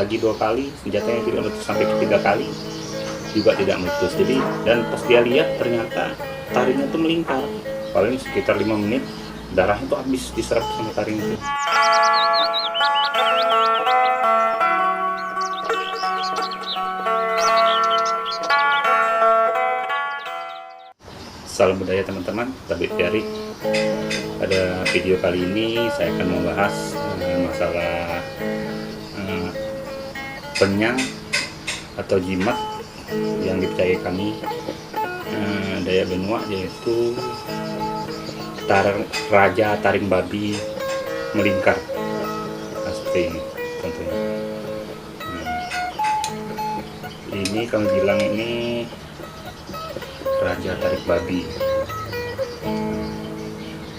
lagi 2 kali, senjatanya tidak meletus, sampai ketiga kali juga tidak meletus. Jadi, dan pas dia lihat ternyata taringnya itu melingkar, paling sekitar 5 menit darahnya itu habis diserap sama taring itu. Salam budaya teman-teman, Tabib Jari. Pada video kali ini saya akan membahas masalah penyang atau jimat yang dipercaya kami Dayak Benua, yaitu raja taring babi melingkar. Nah, seperti ini tentunya. Ini kami bilang ini raja taring babi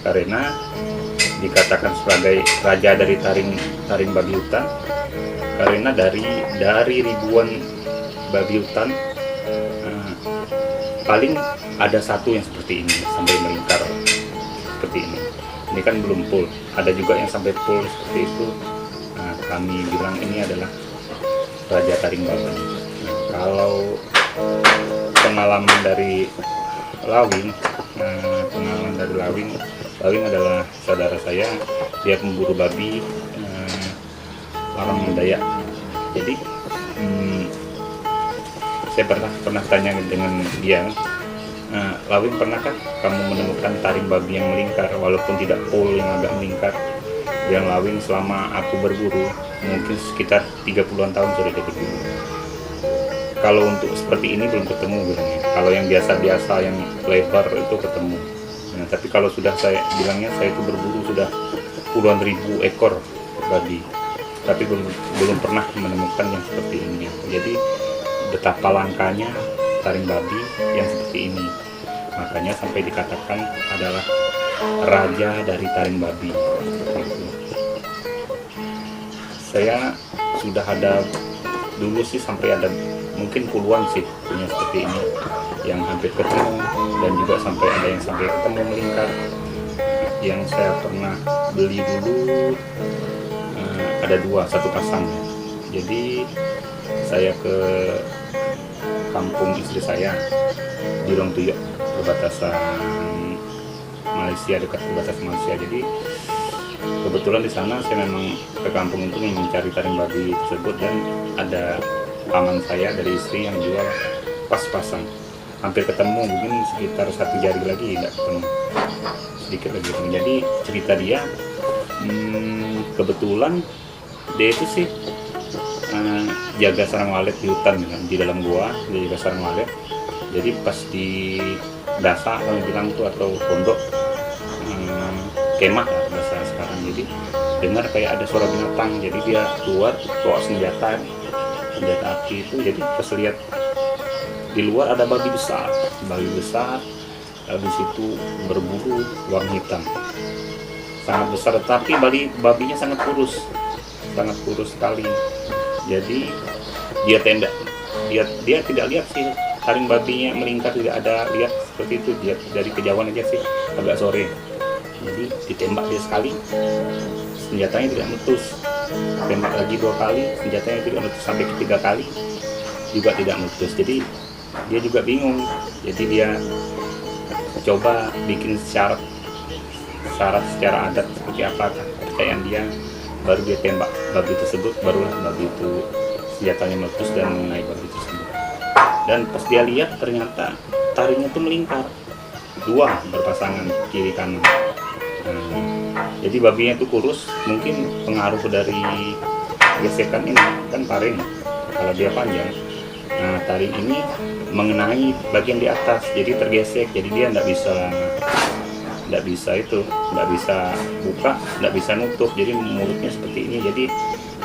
karena dikatakan sebagai raja dari taring babi hutan, karena dari ribuan babi hutan paling ada satu yang seperti ini sampai melingkar seperti ini. Ini kan belum full, ada juga yang sampai full seperti itu. Nah, kami bilang ini adalah raja taring babi. Nah, kalau pengalaman dari Lawing, Lawing adalah saudara saya, dia pemburu babi, orang Dayak. Jadi saya pernah tanya dengan dia, Lawing, pernahkah kamu menemukan taring babi yang melingkar walaupun tidak full, yang agak melingkar? Yang Lawing, selama aku berburu mungkin sekitar 30-an tahun sudah dia berburu. Kalau untuk seperti ini belum ketemu bilangnya. Kalau yang biasa-biasa yang lebar itu ketemu. Nah, tapi kalau sudah saya bilangnya, saya itu berburu sudah puluhan ribu ekor babi, tapi belum pernah menemukan yang seperti ini. Jadi betapa langkanya taring babi yang seperti ini. Makanya sampai dikatakan adalah raja dari taring babi. Gitu. Saya sudah ada dulu sih, sampai ada mungkin puluhan sih punya seperti ini yang hampir ketemu, dan juga sampai ada yang sampai ketemu melingkar. Yang saya pernah beli dulu ada satu pasang. Jadi saya ke kampung istri saya di Longtuyok, perbatasan Malaysia, dekat perbatasan Malaysia. Jadi kebetulan di sana saya memang ke kampung itu mencari taring babi tersebut, dan ada paman saya dari istri yang jual pas-pasang, hampir ketemu, mungkin sekitar 1 jari lagi tidak ketemu, sedikit lagi. Jadi cerita dia, kebetulan dia itu sih jaga sarang walet di hutan, di dalam gua dia jaga sarang walet. Jadi pas di dasa kami bilang tuh, atau pondok, kemah lah bahasa sekarang. Jadi dengar kayak ada suara binatang, jadi dia keluar bawa senjata api itu. Jadi pas lihat di luar ada babi besar, habis itu berburu warna hitam, sangat besar, tapi babinya sangat kurus sekali. Jadi dia tenda, dia tidak lihat sih taring babinya melingkar, tidak ada lihat seperti itu. Dia dari kejauhan aja sih, agak sore. Jadi ditembak dia sekali, senjatanya tidak meletus. Tembak lagi 2 kali, senjatanya tidak meletus, sampai ketiga kali juga tidak meletus. Jadi dia juga bingung. Jadi dia coba bikin syarat secara adat seperti apa kepercayaan dia, baru dia tembak babi tersebut, barulah babi itu senjatanya meletus dan mengenai babi tersebut. Dan pas dia lihat ternyata taringnya itu melingkar, 2 berpasangan kiri kanan. Jadi babinya itu kurus, mungkin pengaruh dari gesekan ini kan taring, kalau dia panjang, nah taring ini mengenai bagian di atas, jadi tergesek. Jadi dia nggak bisa buka, nggak bisa nutup. Jadi mulutnya seperti ini. Jadi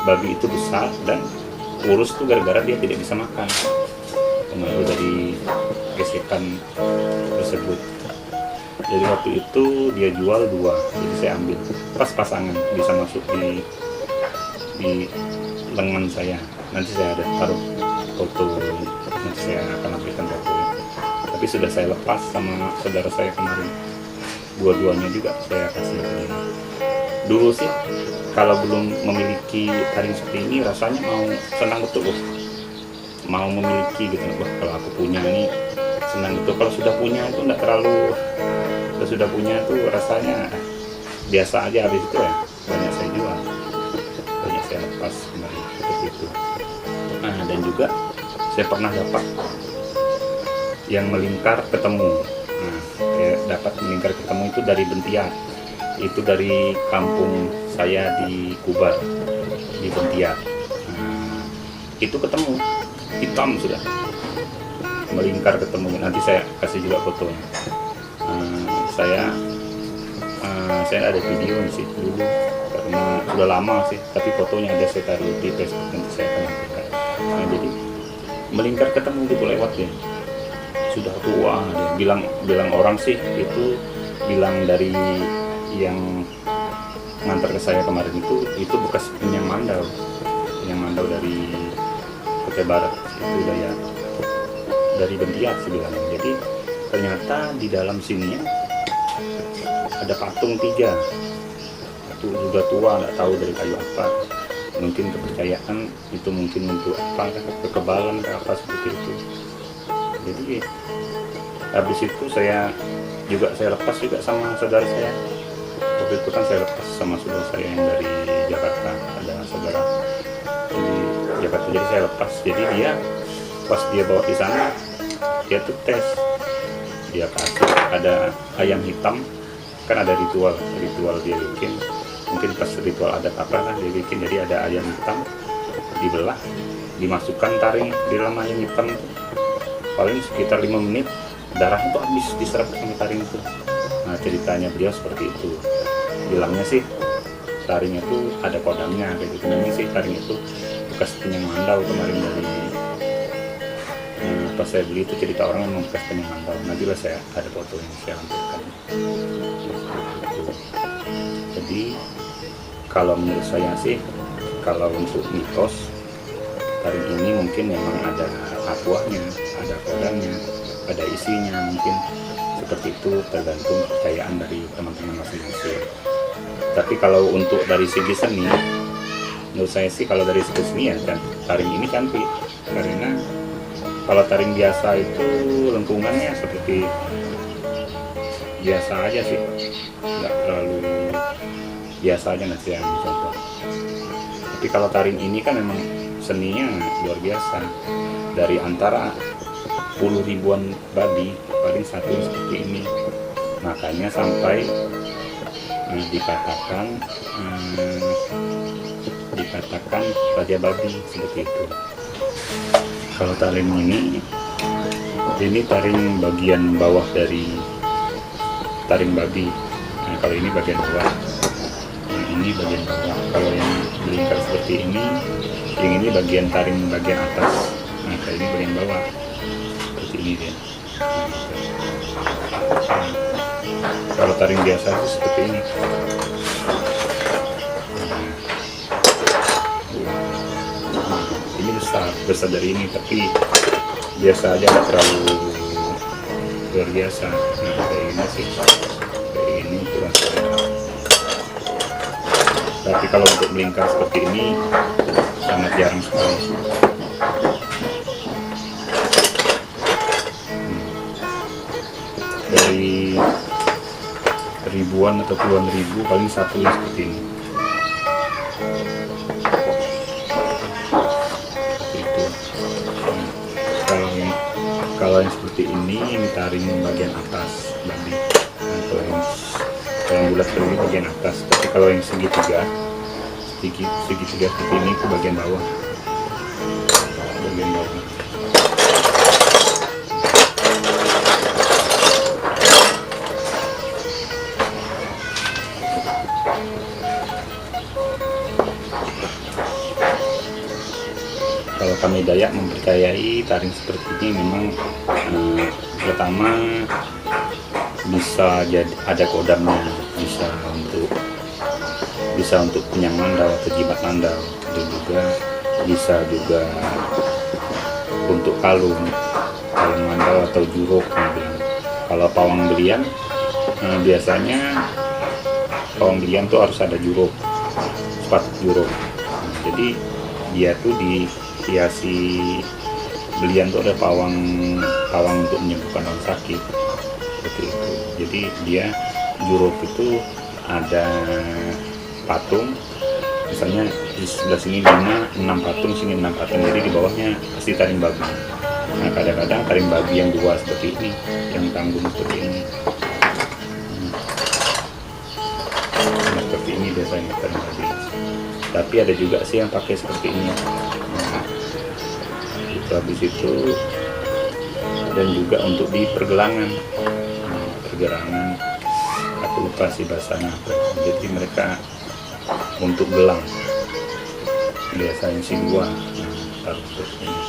babi itu besar dan kurus tuh gara-gara dia tidak bisa makan, pengaruh dari gesekan tersebut. Jadi waktu itu dia jual 2, jadi saya ambil pas-pasangan, bisa masuk di lengan saya. Nanti saya ada taruh foto, nanti saya akan ambilkan foto. Tapi sudah saya lepas sama saudara saya kemarin, dua-duanya juga saya kasih. Dulu sih kalau belum memiliki taring seperti ini rasanya mau senang betul, mau memiliki gitu. Wah, kalau aku punya ini senang betul. Kalau sudah punya itu enggak terlalu, kalau sudah punya itu rasanya biasa aja. Habis itu ya banyak saya jual, banyak saya lepas kembali seperti itu. Nah, dan juga saya pernah dapat yang melingkar ketemu. Nah, saya dapat melingkar ketemu itu dari Bentiar, itu dari kampung saya di Kubar, di Bentiar. Nah, itu ketemu hitam sudah melingkar ketemu. Nanti saya kasih juga fotonya. Saya ada video sih dulu, karena sudah lama sih, tapi fotonya ada, saya taruh di Facebook, nanti saya akan nampilkan. Nah, jadi melingkar ketemu gitu lewat ya, sudah tua. Dia bilang orang sih itu, bilang dari yang ngantar ke saya kemarin itu bekas penyang mandau dari Kutai Barat, itu dari Bentiar sih bilangnya. Jadi ternyata di dalam sini ada patung 3, itu juga tua, nggak tahu dari kayu apa. Mungkin kepercayaan itu, mungkin untuk apa, kekebalan apa seperti itu. Jadi habis itu saya lepas juga sama saudara saya. Waktu itu kan saya lepas sama saudara saya yang dari Jakarta, ada saudara di Jakarta, jadi saya lepas. Jadi dia pas dia bawa di sana, dia tuh tes, dia kasih ada ayam hitam, kan ada ritual dia bikin, mungkin pas ritual adat apa kan dia bikin. Jadi ada ayam hitam dibelah, dimasukkan taring di dalam ayam hitam itu, paling sekitar 5 menit darah itu habis diserap sama taring itu. Nah, ceritanya beliau seperti itu. Bilangnya sih taring itu ada kodamnya kayak gitu. Namanya sih taring itu bekas penyang mandau kemarin dari pas saya beli itu, cerita orang memang bekas penyang mandau. Nanti lah saya ada foto yang saya lampirkan. Jadi kalau menurut saya sih, kalau untuk mitos taring ini mungkin memang ada akuahnya, ada kodamnya, ada isinya, mungkin seperti itu, tergantung kepercayaan dari teman-teman masing-masing. Tapi kalau untuk dari segi seni, menurut saya sih kalau dari segi seni ya kan taring ini cantik, karena kalau taring biasa itu lengkungannya seperti biasa aja sih, nggak terlalu biasa aja. Nanti saya ambil contoh. Tapi kalau taring ini kan memang seninya luar biasa, dari antara puluh ribuan babi paling satu seperti ini, makanya sampai dikatakan raja babi seperti itu. Kalau taring ini taring bagian bawah dari taring babi. Nah, kalau ini bagian bawah, yang ini bagian bawah. Kalau yang melingkar seperti ini, yang ini bagian taring bagian atas. Nah, kalau ini bagian bawah, seperti ini dia. Kalau taring biasa itu seperti ini. Ini besar dari ini, tapi biasa aja, nggak terlalu luar biasa. Nah, kayak ini sih, kayak ini kurang. Tapi kalau untuk melingkar seperti ini sangat jarang sekali. Dari ribuan atau puluhan ribu paling satu yang seperti ini. Seperti itu. Kalau yang seperti ini taring bagian atas babi. Kalau yang bulat ini bagian atas. Tapi kalau yang segitiga seperti ini itu bagian bawah. Bagian bawah. Kalau kami Dayak mempercayai taring seperti ini memang pertama bisa jadi ada kodamnya, bisa untuk penyang mandau atau jimat mandau, dan juga bisa juga untuk kalung mandau atau juruk. Kalau pawang belian biasanya pawang belian tuh harus ada juruk €4. Jadi dia tuh dihiasi belian tuh ada pawang untuk menyembuhkan orang sakit seperti itu. Jadi dia juruf itu ada patung, misalnya di sebelah sini 6 patung, sini 6 patung, jadi di bawahnya pasti taring babi. Nah kadang-kadang taring babi yang dua seperti ini, yang tanggung seperti ini. Nah, seperti ini biasanya taring babi. Tapi ada juga sih yang pakai seperti ini. Nah, itu habis itu, dan juga untuk di pergelangan. Nah, pergelangan aku lupa sih bahasanya apa. Jadi mereka untuk gelang biasanya sih dua. Taruh seperti ini.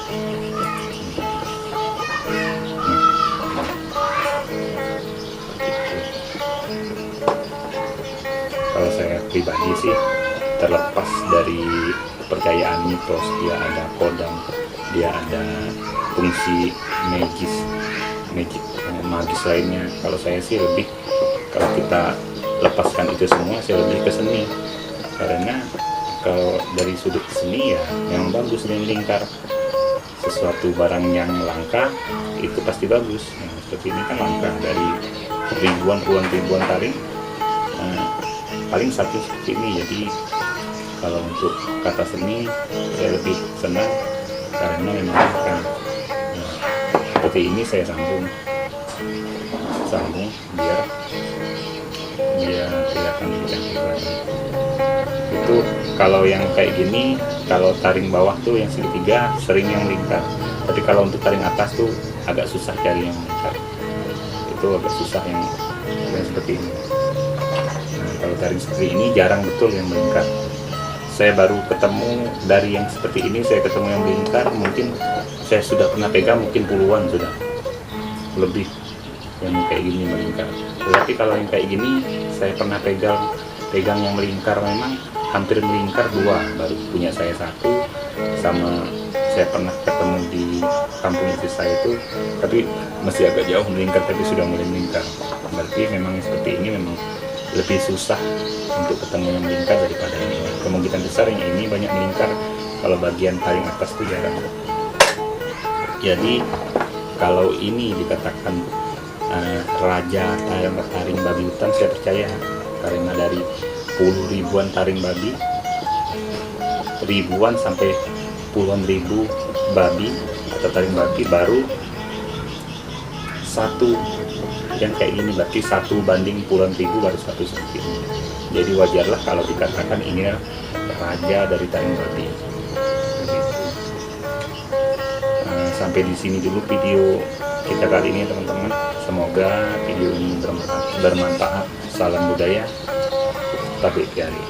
Kalau saya pribadi sih, terlepas dari kepercayaan mitos, dia ada kodam, dia ada fungsi magis lainnya. Kalau saya sih lebih, kalau kita lepaskan itu semua, saya lebih ke seni. Karena kalau dari sudut seni ya memang bagus dia melingkar. Sesuatu barang yang langka itu pasti bagus. Nah, seperti ini kan langka, dari puluhan ribuan taring, paling satu seperti ini. Jadi kalau untuk kata seni saya lebih senang karena memang kan, seperti ini saya sambung biar kelihatan cantik lagi. Itu kalau yang kayak gini, kalau taring bawah tuh yang segitiga sering yang melingkar, tapi kalau untuk taring atas tuh agak susah cari yang melingkar. Itu agak susah yang seperti ini. Nah, kalau taring seperti ini jarang betul yang melingkar. Saya baru ketemu dari yang seperti ini, saya ketemu yang melingkar, mungkin saya sudah pernah pegang mungkin puluhan sudah lebih yang kayak gini melingkar. Tetapi kalau yang kayak gini saya pernah pegang yang melingkar, memang hampir melingkar dua, baru punya saya satu, sama saya pernah ketemu di kampung istri saya itu, tapi masih agak jauh melingkar, tapi sudah mulai melingkar. Berarti memang seperti ini memang lebih susah untuk ketemu yang melingkar daripada yang ini. Kemungkinan besar yang ini banyak melingkar, kalau bagian paling atas itu jarang. Jadi kalau ini dikatakan raja taring babi hutan, saya percaya, karena dari ribuan taring babi, ribuan sampai puluhan ribu babi atau taring babi, baru satu yang kayak gini, berarti 1 banding puluhan ribu baru satu seperti ini. Jadi wajarlah kalau dikatakan ini raja dari taring babi. Sampai di sini dulu video kita kali ini teman-teman. Semoga video ini bermanfaat. Salam budaya, tabik jari.